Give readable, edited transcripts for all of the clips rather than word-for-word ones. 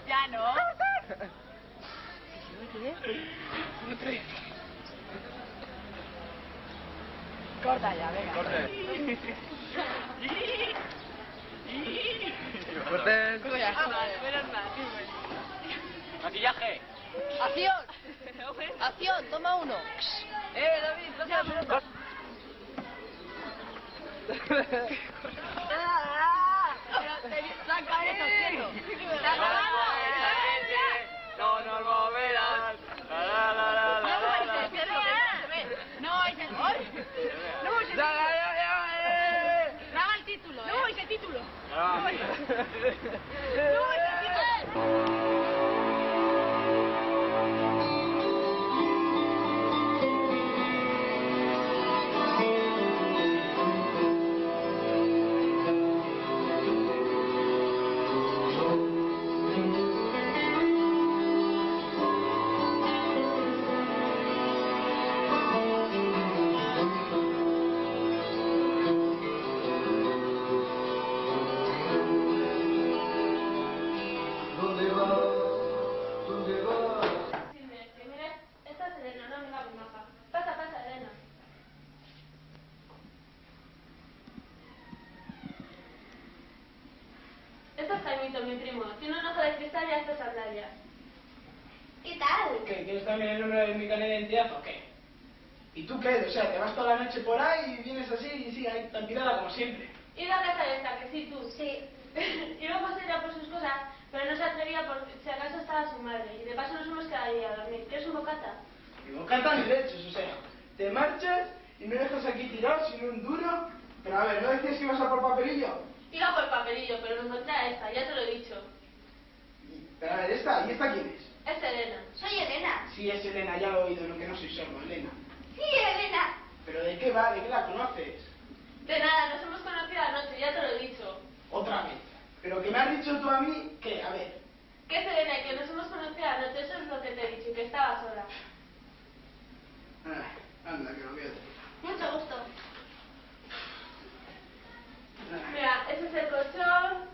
Ya no. Corta ya, venga. Corte. Corten. Menos mal. Maquillaje. ¡Acción! ¡Acción! ¡Toma uno! David, pasa la pelota. ¡Saca eso, quieto! No nos moverán. No, es el gol. No, es el título. Graba el título, No, es el título. No, es el título. Esto es Jaimito, mi primo. Tiene un ojo de cristal y estas sandalias. ¿Qué tal? ¿Qué? ¿Quieres también el número de mi carnet de identidad o qué? ¿Y tú qué? O sea, te vas toda la noche por ahí y vienes así y sí, ahí tan tirada como siempre. Ir a casa de esta, que sí, tú. Sí. Íbamos a ir a por sus cosas, pero no se atrevía porque si acaso estaba su madre. Y de paso nos hemos quedado ahí a dormir. ¿Quieres un bocata? Ni bocata ni leches, o sea, te marchas y me dejas aquí tirado sin un duro. Pero a ver, ¿no decías que ibas a por papelillo? Iba por papelillo, pero me encontré a esta, ya te lo he dicho. Pero a ver, ¿esta? ¿Y esta quién es? Es Elena. Soy Elena. Sí, es Elena, ya lo he oído, no que no soy sordo, Elena. Sí, Elena. ¿Pero de qué va? ¿De qué la conoces? De nada, nos hemos conocido anoche, ya te lo he dicho. Otra vez. ¿Pero que me has dicho tú a mí? ¿Qué? A ver. Que es Elena y que nos hemos conocido anoche, eso es lo que te he dicho, y que estaba sola. Ay, anda, que lo veo. Mucho gusto. Mira, ese es el colchón,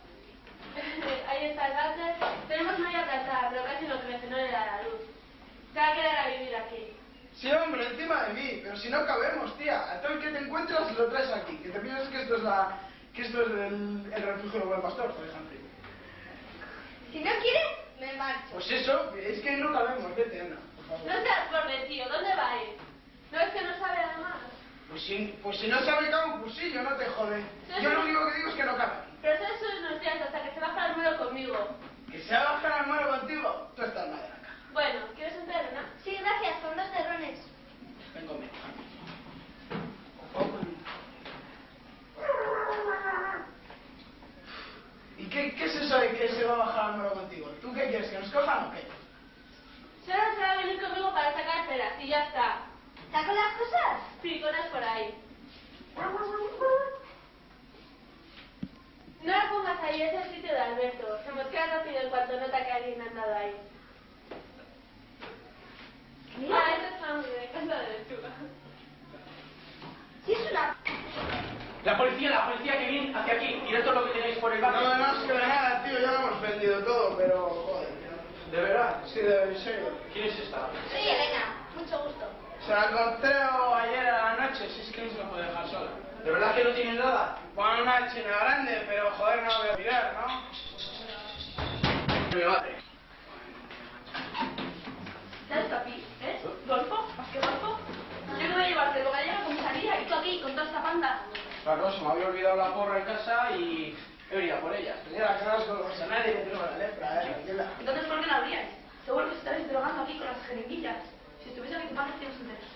ahí está el váter. Tenemos una plantada, pero casi no crece, no le da la luz. Se va a quedar a vivir aquí. Sí, hombre, encima de mí, pero si no cabemos, tía. A todo el que te encuentras lo traes aquí. Que te piensas que esto es el refugio del buen pastor, por ejemplo. Si no quieres, me marcho. Pues eso, es que no cabemos, vete, anda, por favor. No seas pobre, tío, ¿dónde va a ir? ¿No es que no sabe además? Pues si no sabe cago, pues sí, yo no te jode. Yo lo único que digo es que no cabe. Pero eso es unos días hasta que se baja el muro conmigo. Que se va a bajar al mano contigo, tú estás mal de la caja. Bueno, ¿quieres un té, no? Sí, gracias, con 2 terrones. Ven conmigo. ¿Y qué es eso de que se va a bajar al mano contigo? ¿Tú qué quieres, que nos cojan o qué? Solo se va a venir conmigo para sacar peras y ya está. ¿Saco las cosas? Sí, cosas por ahí. No la pongas ahí, es el sitio de Alberto. Se mosquea rápido en cuanto nota que alguien ha andado ahí. Ah, eso es sangre, casa de lechuga. Sí, es una... La policía que viene hacia aquí. Mirad todo lo que tenéis por el barrio. No nos queda nada, tío, ya lo hemos vendido todo, pero joder, tío. ¿De verdad? Sí, en serio. ¿Quién es esta? Soy Elena, mucho gusto. Se la encontré ayer a la noche, si es que no se la puedo dejar sola. ¿De verdad que no tienes nada? Bueno, una china grande, pero joder, no la voy a tirar, ¿no? Mi madre. ¿Sabes papi? ¿Eh? ¿Golfo? ¿Más que golfo? Yo no voy a llevarte luego a la comisaría y tú aquí con toda esta panda. Claro, se me había olvidado la porra en casa y he venido a por ellas. Señora, que no nos conocemos a nadie que tengo la lepra, tranquila. Entonces, ¿por qué no habríais? Seguro que os estáis drogando aquí con las jeringuillas. Si estuviese aquí tu padre, tienes un derecho.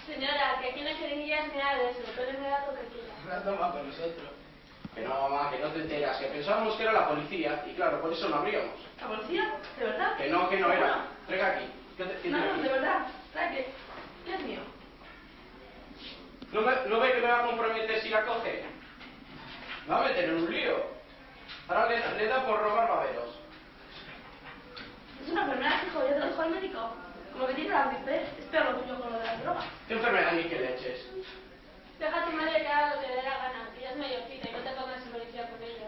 Señora, que aquí no hay jeringuillas ni nada de eso. Pero me da lo que quiera. La toma con nosotros. Que no, mamá, que no te enteras, que pensábamos que era la policía y claro, por eso no abríamos. ¿La policía? ¿De verdad? Que no era. Traiga aquí. ¿Qué No, trae no, aquí? de verdad. Trae que... Es mío. ¿No ve que me va a comprometer si la coge? Me va a meter en un lío. Ahora le da por robar baberos. Es una enfermedad, hijo. Ya te lo dijo el médico. Como que tiene la gripe. Es peor lo tuyo con lo de las drogas. ¿Qué enfermedad ni que leches? Deja a tu madre que haga lo que le dé la gana. Ella es mayorcita y no te pongas en policía con ella.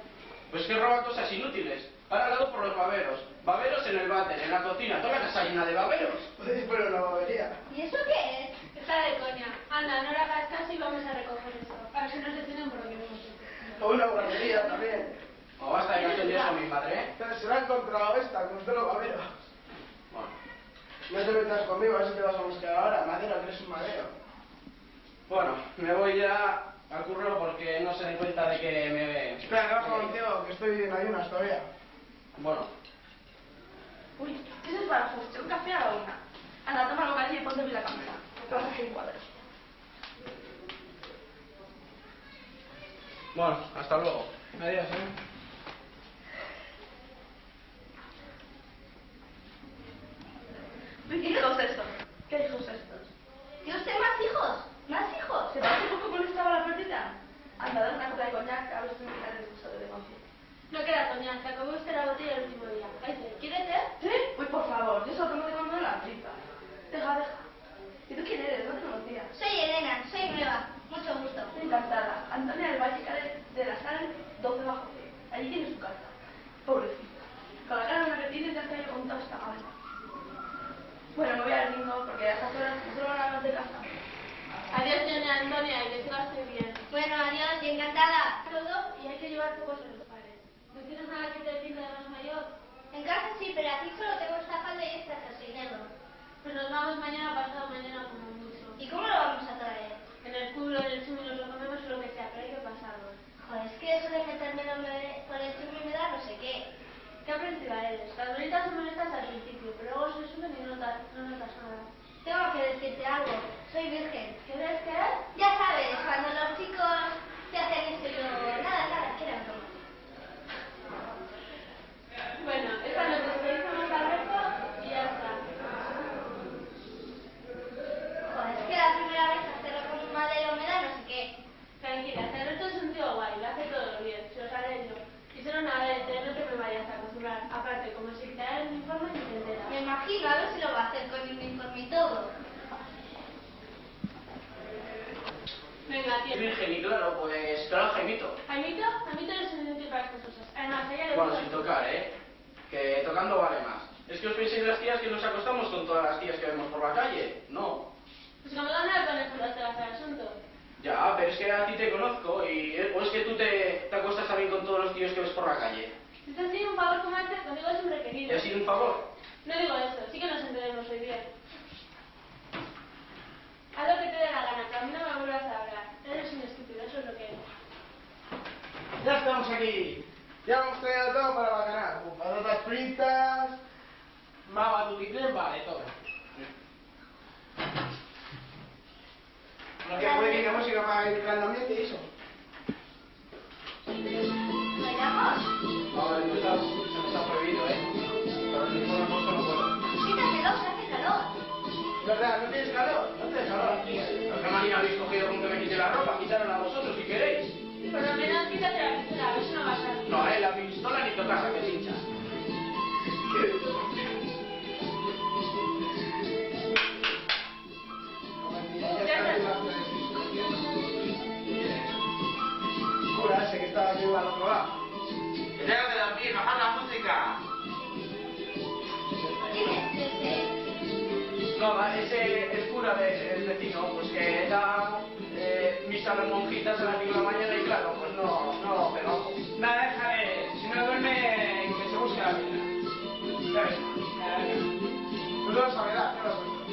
Pues que roba cosas inútiles. Ahora al lado por los baberos. Baberos en el váter, en la cocina, toda la casa llena de baberos. Pero la babería. ¿Y eso qué es? Está de coña. Anda, no le hagas caso y vamos a recoger esto. A ver si nos detienen por lo que no hemos hecho. O una guardería también. O basta de cachondeos con mi madre, ¿eh? Se la ha encontrado esta, con todos los baberos. Bueno. No te metas conmigo, a ver si te vas a buscar ahora. Madero, que eres un madero. Bueno, me voy ya al curro porque no se den cuenta de que me... Espera, que bajo contigo, que estoy en ayunas todavía. Bueno. Uy, eso es para José, un café a la una. Anda, toma lo casi y ponte la cámara. Te vas a hacer un cuadro. Bueno, hasta luego. Adiós, ¿eh? ¿Qué hijos estos? ¿Qué hijos estos? ¿Tiene usted más hijos? ¿Más hijos? ¿Se parece poco con esta la partida? Anda, dame una copa de coñac, a ver si me quitan el gusto de negocio. No queda coñac, se acabó usted la botella el último día. ¿Quieres ser? ¿Sí? Uy, por favor, yo solo tengo que comer la tripa. Deja. ¿Y tú quién eres? No te conocía. Soy Elena, soy nueva. Mucho gusto. Encantada. Antonia del Valle Cadet de la sala 12 bajo C. Allí tiene su casa. Pobrecita. Con la cara que tiene te has caído con toda esta gana. Bueno, me voy al bingo porque a estas horas no solo van a hablar de casa. Adiós, señora Antonia, y que sigas bien. Bueno, adiós y encantada. Todo y hay que llevar pocos a los padres. ¿No tienes nada que te pinta de más mayor? En casa sí, pero aquí solo tengo esta falda y este jersey negro. Pues nos vamos mañana, pasado mañana como mucho. ¿Y cómo lo vamos a traer? En el culo, en el zumo nos lo comemos o lo que sea, pero hay que pasarlo. Joder, es que eso de meterme por el zumo me da no sé qué. ¿Qué aprensiva eres? Las bonitas son bonitas al principio, pero luego se suben y no notas nada. Tengo que decirte algo. Soy virgen. ¿Quieres que es? Ya sabes, cuando los chicos te hacen esto y yo... Nada, que era broma. Bueno, esta noche seguimos al resto y ya está. Joder, es que la primera vez hacerlo con un madero me da no sé qué. Tranquila, el resto es un tío guay, lo hace todo bien, se los haré yo. Y solo una vez, no te me vayas a acostumbrar. Aparte, como si quitará el uniforme ni te enteras. Me imagino, a ver si lo va a hacer con el uniforme y todo. Venga, tío. Virgen, y claro, pues claro, Jaimito. ¿Jaimito? Jaimito no es un inútil para estas cosas. Además, a ella le Bueno, gusta... sin tocar, ¿eh? Que tocando vale más. Es que os penséis las tías que nos acostamos con todas las tías que vemos por la calle. No. Pues como dónde le pones tú las telas al asunto. Ya, pero es que a ti te conozco y... ¿O es que tú te acuestas también con todos los tíos que ves por la calle? Si te has sido un favor como este, conmigo es un ¿Te requerido. ha sido un favor? No digo eso, sí que nos entendemos hoy bien. Haz lo que te dé la gana, que a mí no me vuelvas a hablar. Eres un estúpido, eso es lo que eres. Ya estamos aquí. Ya hemos traído todo para bacanar. Patatas fritas, mama tutiplén, vale, todo. No que puede que música para el ambiente y eso. ¿Bailamos? No, se nos ha prohibido, ¿eh? Pero si no puesto no puedo. Quítatelo, se hace calor. ¿Verdad? ¿No tienes calor? No tienes calor aquí. ¿A qué manía habéis cogido con que me quite la ropa? Quítala a vosotros si queréis. Por lo menos quítate la pistola, a ver si no vas a... No, la pistola ni tocas a que hincha. Cura ese que estaba aquí al otro lado. ¡Déjate de aquí, bajar la música! ¿Quién es ese? No, ese es cura del vecino, pues que da misa a las monjitas a las 10 de la mañana y claro, pues no, pero... Nada, déjale. Si no duerme, que se busque la vida. Ya ves. Pues vamos a ver, ya lo cuento.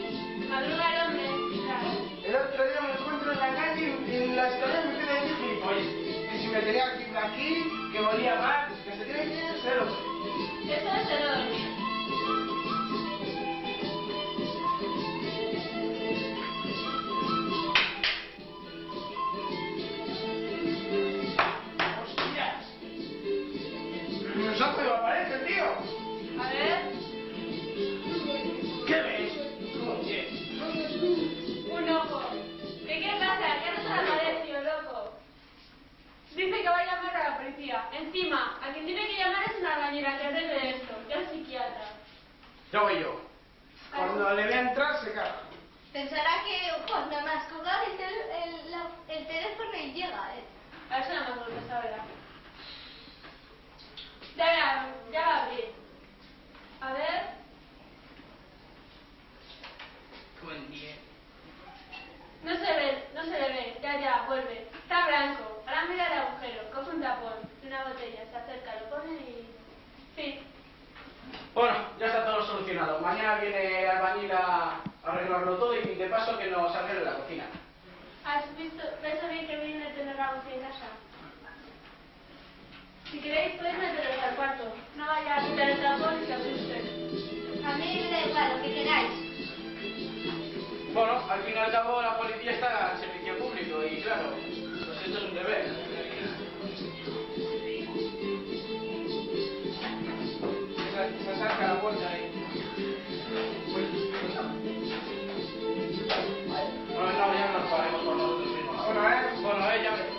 Madruga el hombre, claro. El otro día me encuentro en la calle y en la escalera me pide decir gilipollas. Que si me tenía que ir de aquí, que volía mal, que se tiene que ir, se lo sé. Eso es de no dormir. ¡Hostias! ¡Nos ha pegado la pared, el tío! A ver... ¿Qué ves? Oye. Un ojo. ¿Qué pasa? ¿Qué no se la pared, tío, loco? Dice que va a llamar a la policía. Encima, a quien tiene que llamar es una bañera que arregle esto. Ya es psiquiatra. Ya voy yo. Cuando le vea entrar, se caga. Pensará que cuando más colgar el teléfono y llega, A ver si no me acuerdo esa verdad. Ya va a abrir. A ver. Buen día. No se le ve. Ya, vuelve. Está blanco. Ahora mira el agujero. Coge un tapón de una botella, se acerca, lo pone y... Sí. Bueno, ya está todo solucionado. Mañana viene el albañil a arreglarlo todo y de paso que nos arregle la cocina. ¿Has visto? ¿Ves bien que viene a tener algo en casa? Si queréis podéis meteros al cuarto. No vaya a quitar el tapón y se asusten. A mí me da igual, lo que queráis. Bueno, al fin y al cabo la policía está al servicio público y claro, pues esto es un deber. Se saca la puerta ahí. No, ya nos paremos por nosotros mismos. Bueno, ya ves.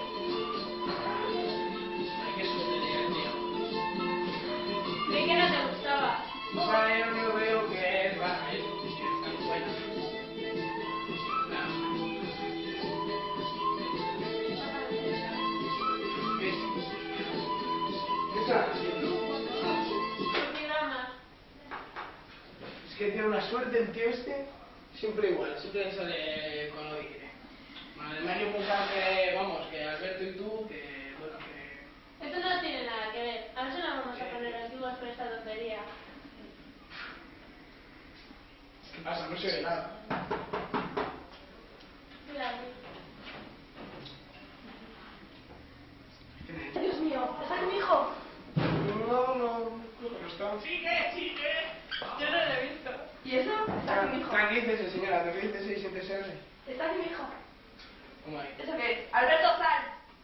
Ay, qué suerte tiene, tío. Creí que no te gustaba. Ay, yo veo que es buena. ¿Qué estás haciendo? Es que tiene una suerte el tío este, siempre igual, siempre sale con lo que quiere. Bueno, me han pensado que, vamos, que Alberto y tú, que, bueno, que... Esto no tiene nada que ver. A ver si nos vamos a poner antiguos por esta tontería. ¿Qué pasa? No se ve nada. Mira, Dios mío, ¿está con mi hijo? No está. yo no lo he visto. ¿Y eso? Está con mi hijo. Tranquilícese, señora, tranquilícese y siéntese. ¿Está con mi hijo? ¿Cómo hay? ¿Eso qué es? Alberto, sal.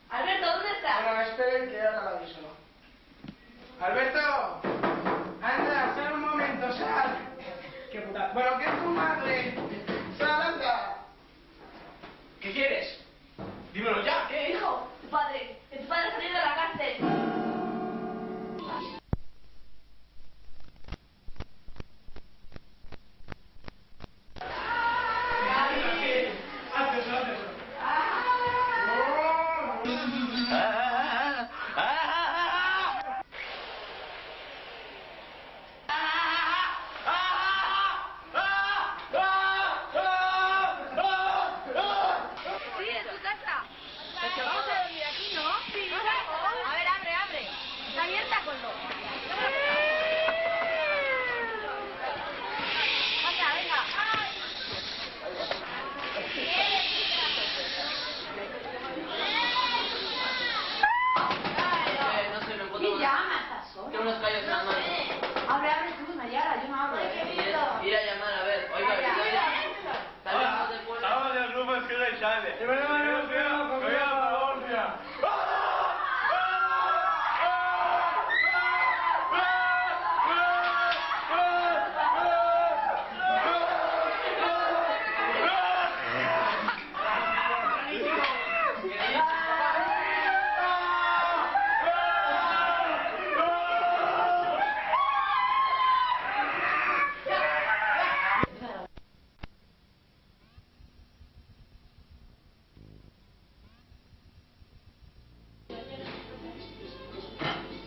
Alberto, ¿dónde estás? Bueno, esperen que ahora la aviso. ¡Alberto! ¡Anda, sal un momento, sal! ¡Qué puta! Bueno, ¿qué es tu madre? ¡Sal, anda! ¿Qué quieres? Dímelo ya. ¿Qué, hijo? Tu padre ha salido de la cárcel. Sí, en tu casa. Vamos a dormir aquí, ¿no? Sí, a ver, abre. Está abierta con lo. Venga. No sé, me puedo ¿Quién tomar. llama? ¿Estás sola? Tengo unos callos en la mano. Abre tú, Nayara, yo no abro. Ir a llamar, a ver. Oiga, tal vez no se puede. Estamos del grupo Esquerra y Sale.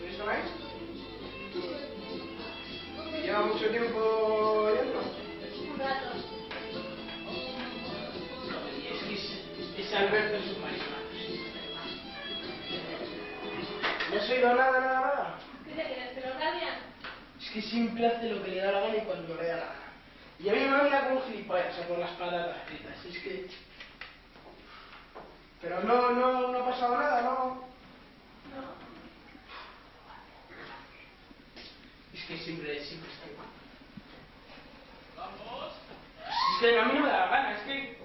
¿Listo, Max? ¿Lleva mucho tiempo dentro? Un rato. Ese Alberto es un mariscal. ¿No has oído nada? ¿Qué te quieres? ¿Que lo cambian? Es que siempre hace lo que le da la gana y cuando le da la gana. Y a mí me manda con gilipollas, o sea, con las patatas fritas. Es que... Pero no ha pasado nada, ¿no? Es que siempre está igual. ¡Vamos! Es que a mí no me da la gana, es que...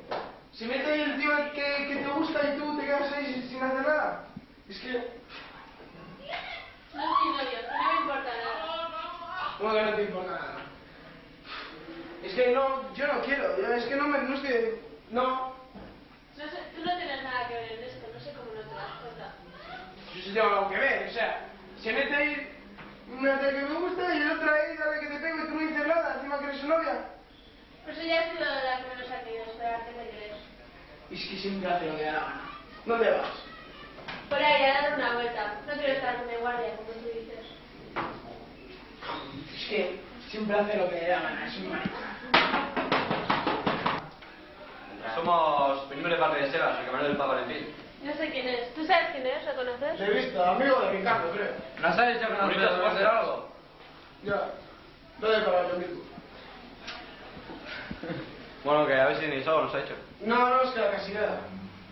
Se mete ahí el tío que te gusta y tú te quedas ahí sin hacer nada. Es que... No es mi novio, que no me importa nada. ¿Cómo que no te importa nada? Es que no, yo no quiero, es que no es que... No. No sé, tú no tienes nada que ver en esto, no sé cómo no te das cuenta. Yo sí tengo algo que ver, o sea, se mete ahí... Una de que me gusta y el otro ahí, dale que te pego y tú no dices nada, encima que eres su novia. Pues ella ha sido la que menos ha querido esperarte que crees. Y es que siempre hace lo que da la gana. ¿Dónde vas? Por ahí, a dar una vuelta. No quiero estar con mi guardia, como tú dices. que siempre hace lo que le da gana, es un marica. Somos primero de parte de Sebas, el camarero del Papa Valentín. No sé quién es. ¿Tú sabes quién es? ¿Lo conoces? Le he visto, amigo de Ricardo, creo. ¿Nos has dicho que nos puedes hacer algo? Ya. ¿Dónde para yo mismo? Bueno, que a ver si ni eso nos ha hecho. No, no, es que casi nada.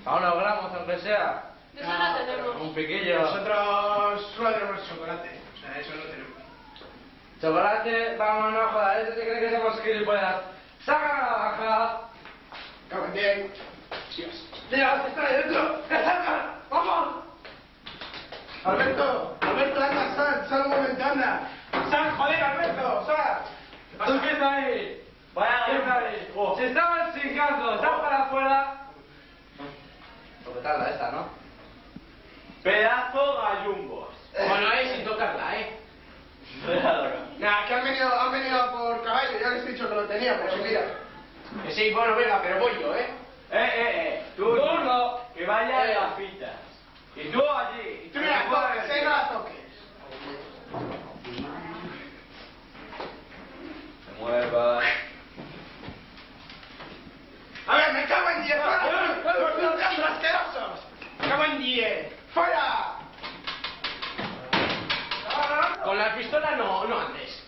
A unos gramos, aunque sea. Eso no tenemos. Un piquillo. Nosotros solo tenemos chocolate. O sea, eso no tenemos. Chocolate, vámonos, joder, ¿este te cree que somos gilipollas? ¡Saca la baja! Caben bien. Dios. ¡Dios, está ahí dentro! ¡Que salga! ¡Vamos! Alberto, anda, sal un momento, anda. Sal, joder, Alberto, sal. ¿Tú qué está ahí? Vaya, ¿qué está ahí? Si estamos sin caso, sal para afuera. Porque tarda esta, ¿no? Pedazo gallumbos. Bueno, sin tocarla, Nada, que han venido por caballo, ya les he dicho que lo teníamos, y mira. Que sí, bueno, venga, pero voy yo, Tú no, que vaya de las fitas. Y tú allí. Y tú no la toques, no la toques. Se mueva. A ver, me cago en 10, fuera. ¡Los gatos asquerosos! ¡Me cago en 10! ¡Fuera! Con la pistola no andes,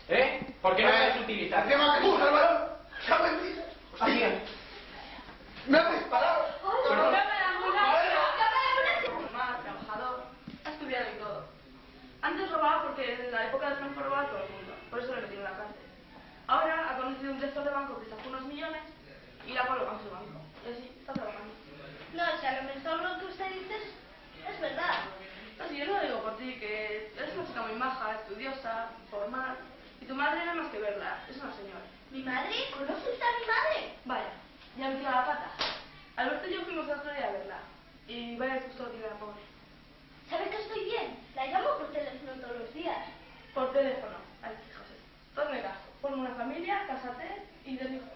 porque no sabes utilizar. Encima que tú, Salvador. ¡Me cago en 10! Hostia. ¡Me has disparado! Perdón. Normal, trabajador, ha estudiado y todo. Antes robaba porque en la época de Franco robaba todo el mundo, por eso le metieron en la cárcel. Ahora ha conocido un director de banco que sacó unos millones y la ha colocado en su banco. Y así está trabajando. No, o sea, a lo mejor lo que usted dice es verdad. No, si yo no lo digo por ti, que eres una chica muy maja, estudiosa, formal. Y tu madre no hay más que verla, es una señora. ¿Mi madre? ¿Conoce usted a mi madre? Vaya, ya metió la pata. Alberto y yo fuimos el otro día a verla. Y vaya justo lo tiene la pobre. ¿Sabe que estoy bien? La llamo por teléfono todos los días. Por teléfono. Ay, José. Ponme caso. Ponme una familia, cásate y ten hijos.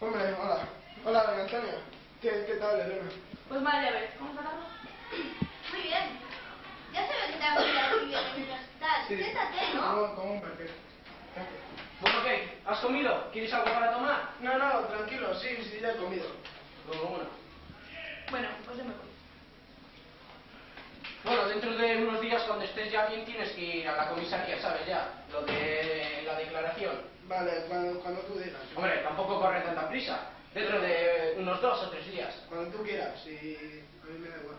Hombre, hola. Hola, doña Antonia. ¿Qué tal, Elena? Pues mal, ya ves. ¿Cómo está Carlos? Muy bien. Ya se ve que te has cuidado muy bien en el hospital. Siéntate, ¿no? Como un parque. Bueno, ¿qué? ¿Has comido? ¿Quieres algo para tomar? No, tranquilo, sí, ya he comido. Bueno. Bueno, pues yo me voy. Bueno, dentro de unos días, cuando estés ya bien, tienes que ir a la comisaría, ¿sabes ya? Lo de la declaración. Vale, cuando tú digas. Hombre, tampoco corre tanta prisa. Dentro de unos 2 o 3 días. Cuando tú quieras, y a mí me da igual.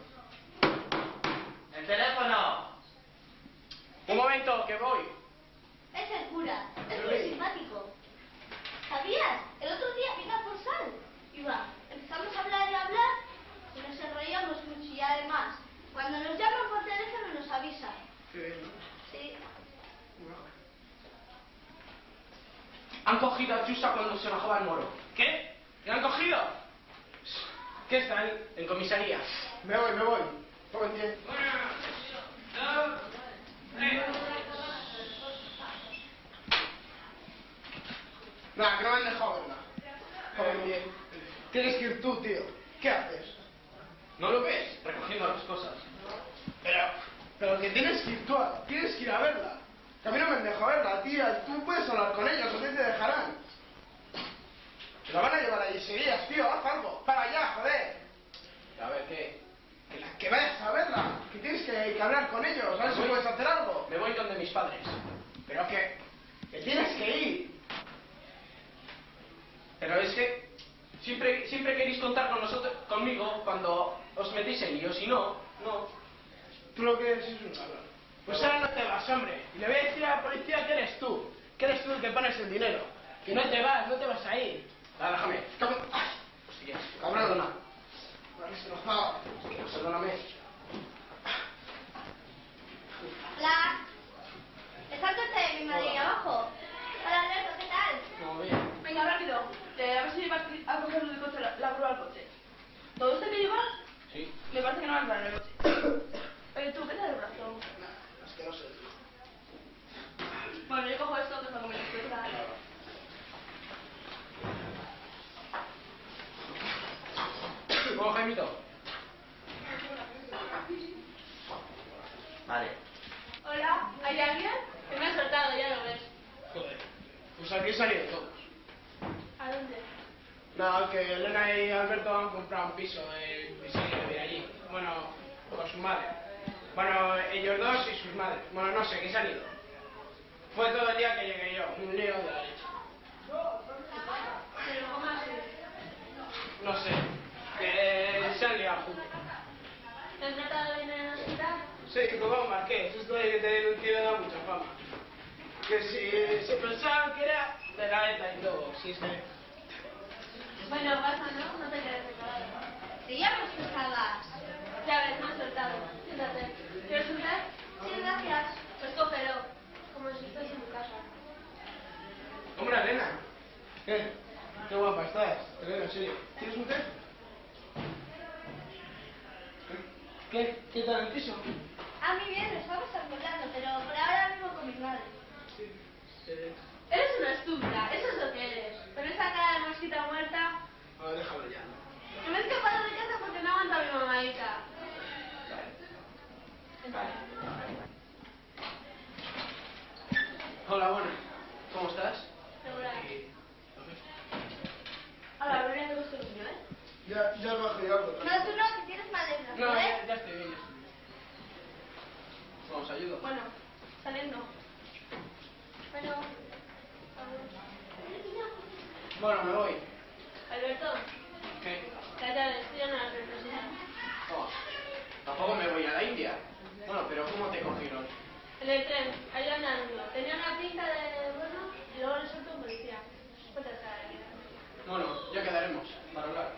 ¡El teléfono! Un momento, que voy. Es el cura. Es muy simpático. ¿Sabías? El otro día vino por sal. Iba, empezamos a hablar y a hablar y nos enrollamos mucho y además, cuando nos llaman por teléfono nos avisan. Qué bien, ¿no? Sí. Han cogido a Chusa cuando se bajaba el moro. ¿Qué? ¿Le han cogido? ¿Qué están? En comisaría. Me voy. Todo el día. Nada, que no me han dejado verla. Joder, bien. Tienes que ir tú, tío. ¿Qué haces? ¿No lo ves? Recogiendo las cosas. Pero que tienes que ir tú, tienes que ir a verla. Que a mí no me han dejado verla, tía. Tú puedes hablar con ellos, o te dejarán. Te la van a llevar allí seguidas, tío. Haz algo. Para allá, joder. A ver, ¿qué? Que vayas a verla. Que tienes que hablar con ellos. A ver si puedes hacer algo. Me voy donde mis padres. Pero que tienes que ir. Pero es que siempre queréis contar conmigo cuando os metéis en líos, y no. Tú lo que eres es un cabrón. Pues ahora no te vas, hombre. Y le voy a decir a la policía que eres tú. Que eres tú el que pones el dinero. Que no te vas a ir. Déjame. Cabrón. ¡Ay! Hostia, Cabrón. perdona. Me has destrozado. Perdóname. Hola. ¿Está el coche de mi madre ahí abajo? Hola, Alberto, ¿qué tal? Muy bien. Venga, rápido. A ver si vas a coger el coche, la grúa al coche. ¿Todo esto que llevas? Sí. Me parece que no va a entrar en el coche. Oye, tú, ¿qué tal el brazo? Asqueroso. Bueno, yo cojo esto, que es lo que me necesita. ¿Cómo, Jaimito? Vale. Hola, ¿hay alguien? Que me ha soltado, ya lo ves. Joder, pues aquí han salido todos. ¿A dónde? No, que Elena y Alberto han comprado un piso y se quieren ir allí. Bueno, con su madre. Bueno, ellos dos y sus madres. Bueno, no sé, que se han ido. Fue todo el día que llegué yo, un lío de la leche. Pero ¿cómo así? No sé, que se han liado juntos. ¿Te han tratado bien en el hospital? Sí, como Marqués, esto de que te denuncie da mucha fama. Que si pensaban que era de la ETA y todo, sí, sí. Bueno, pasa, ¿no? No te quedes separado. Te llamas pesadas. Ya ves, me han soltado. Siéntate. ¿Quieres un té? Sí, gracias. Pues cógelo. Como si estás en mi casa. Hombre, Elena. Qué guapa estás. Elena, en serio. ¿Tienes un té? ¿Qué tal el piso? A mí bien, lo estamos acordando, pero por ahora vivo con mi madre. Eres una estúpida, eso es lo que eres. Con esa cara de mosquita muerta. A ver, déjalo ya. Que me he escapado de casa porque no aguanta a mi mamadita. Hola, bueno. ¿Cómo estás? Regular. Ahora, ¿me voy a buscar un niño, eh? Ya bajo y algo. No, tú no, que tienes malévola, No, ¿eh? ya estoy bien, ya estoy bien. Vamos, ayudo. Bueno, saliendo. Bueno, Bueno, me voy. Alberto, ¿Qué? las llaves, tú ya no las necesitas. Oh, tampoco me voy a la India. Bueno, pero ¿cómo te cogieron? En el tren, ahí andando. Tenía una pinta de bueno y luego le soltó un policía. Ponte a estar aquí. Bueno, ya quedaremos para hablar.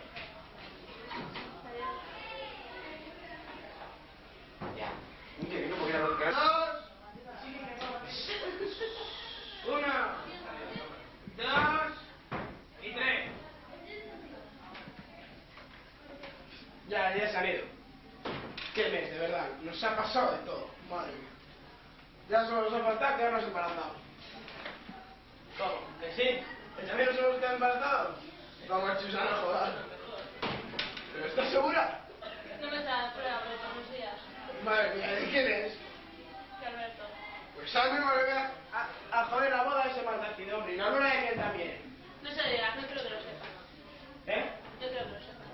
Adiós. Ya. Un día que no podía hablar. Una, dos y tres. Ya he salido. Qué mes, de verdad. Nos ha pasado de todo. Madre mía. Ya solo nos ha faltado quedarnos embarazados. ¿Cómo? ¿Que sí? ¿Que también nos hemos quedado embarazados? Vamos, Chusana, joder. ¿Pero estás segura? No me sabes prueba, pero buenos días. Madre mía, ¿de quién es? Que Alberto. Pues a mí me voy a joder la boda de ese malnacido hombre. Y la luna de miel también. No se diga, no creo que lo sepa. ¿Eh? Yo creo que lo sepa.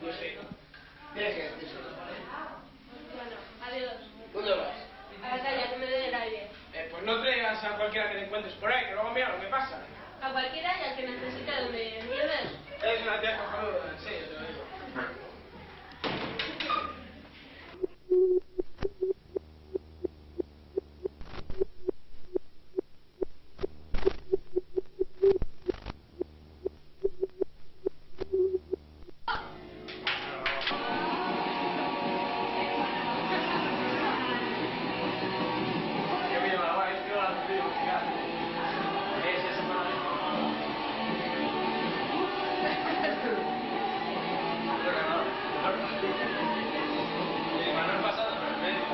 No sé. Tienes que decírselo. Bueno, adiós. ¿Dónde vas? A la calle, que me dé el aire. Pues no traigas a cualquiera que te encuentres por ahí, que luego mira lo que pasa. A cualquiera y al que necesite donde ir, ¿entiendes? Es una tía cojonuda, en serio te lo digo. Que me llevaba esto a la ciudad. Ese es el Manuel pasado, pero en medio.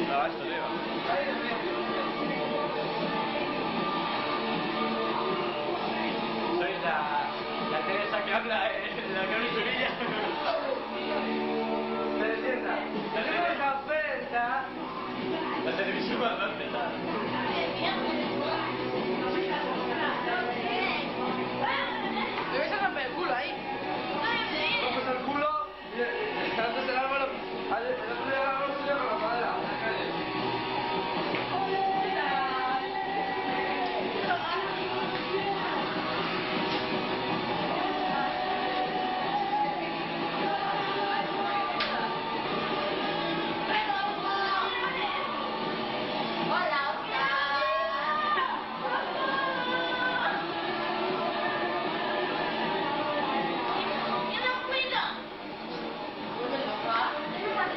No, esto lleva. Soy la Teresa que habla, la que habla en Sevilla. Cenicienta, tenemos una oferta. La televisión va a empezar. Me vais a romper el culo ahí. Vamos al culo y antes del árbol, el otro día el árbol se llama la madera, en la calle.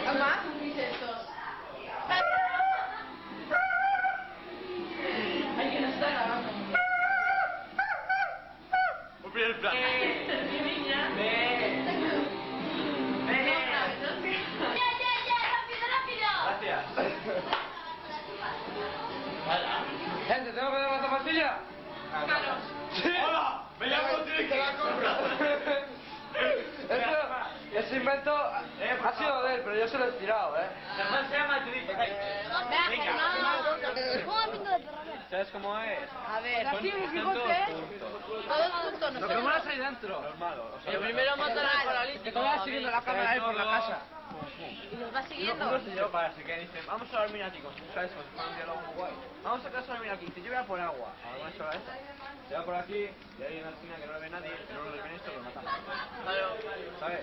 Mamá, ¿qué dices esto? Ay, que nos está grabando. Un primer plano. Mi niña. Gracias. Gente, ¿tengo que dar la zapatilla? Claro. ¡Hola! ¡Me llamo Tricky! ¡Te la compro! Ese invento ha sido de él, pero yo se lo he tirado, Germán se llama Tricky. ¿Cómo pinto de perro? ¿Sabes cómo es? A ver, Son- así me están fijo todos usted. juntos. Todos juntos, no Lo sé. que mola es ahí dentro. Normal, o sea, El primero mata al paralítico. Que te vaya siguiendo la cámara ahí por la casa. Y los va Y siguiendo. luego yo para así que dicen, vamos a dormir aquí, ¿sabes? Con un diálogo muy guay. Vamos a casa a dormir aquí. Dice, yo voy a por agua. Alguna sola esta. Se va por aquí y hay una esquina que no lo ve nadie, que no lo ven esto, lo matan. Claro. ¿Sabes?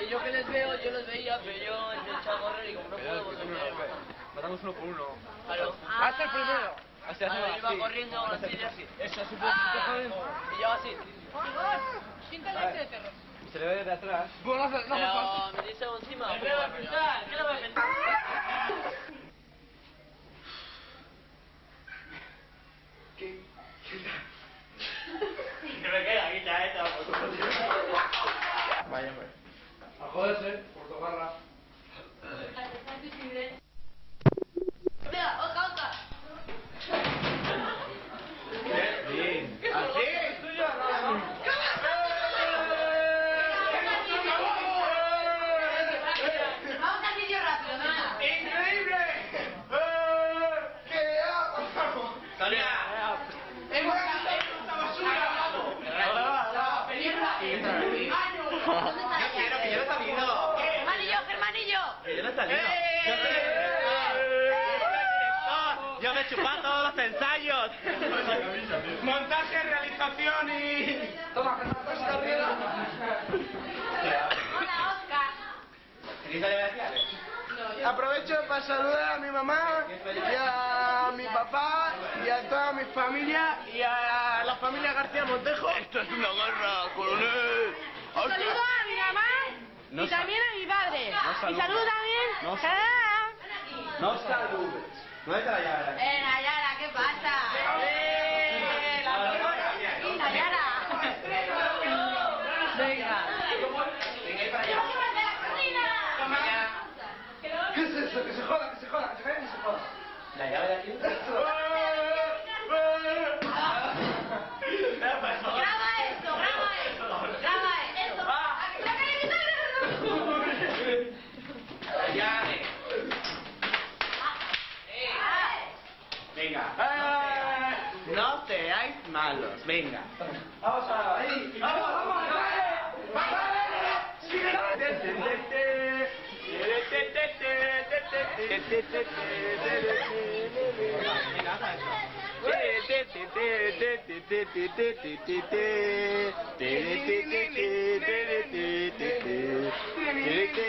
Y yo que les veo, yo los veía, pero yo he echado a correr y como no Pero puedo es que volver. tú no lo ves. Matamos uno por uno. Claro. Hazte el primero. Así Claro, hacemos iba así. corriendo así, así. Eso así pues, te joden. Y yo así. Cinta leche de perro. Y se le ve desde atrás. Bueno, no hace falta. Pero me dice encima. ¿Qué le voy a pintar? ¿Qué le voy a pintar? Que me queda aquí ya esta. Vaya, pues. A joderse, por tocarla. Mira, otra, otra. Bien. ¿Así? ¿Tuyo? No, no. Vamos al vídeo rápido, venga. ¡Increíble! ¿Qué ha pasado? Sonia. ¡Hemos quitado esta basura! ¡La película! ¿Dónde está la llave? Que yo no he salido. Germanillo, Germanillo. Que yo no he salido. Yo me he chupado todos los ensayos. Montaje, realización y... Toma, que no estás arriba. Hola, Oscar. ¿Queréis salir de aquí? Aprovecho para saludar a mi mamá y a mi papá y a toda mi familia y a la familia García Montejo. Esto es una guerra, coronel. Saludo a mi mamá y también a mi padre. Y saludo también. No Ah. saludes. ¿Dónde está la llave? Nayara, ¿qué pasa? Sí, Nayara. Venga. ¿Qué es eso? Que se joda, que se joda, que se joda, que se joda. ¿La llave de aquí? Graba esto, graba esto. Graba esto. La llave. Venga. No seáis malos. Venga. Vamos a... ¡Ahí! ¡Vamos, vamos!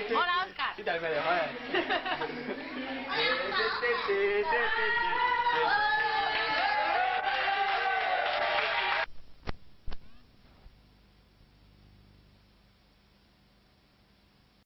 Hola, Oscar. Quita el medio, joder.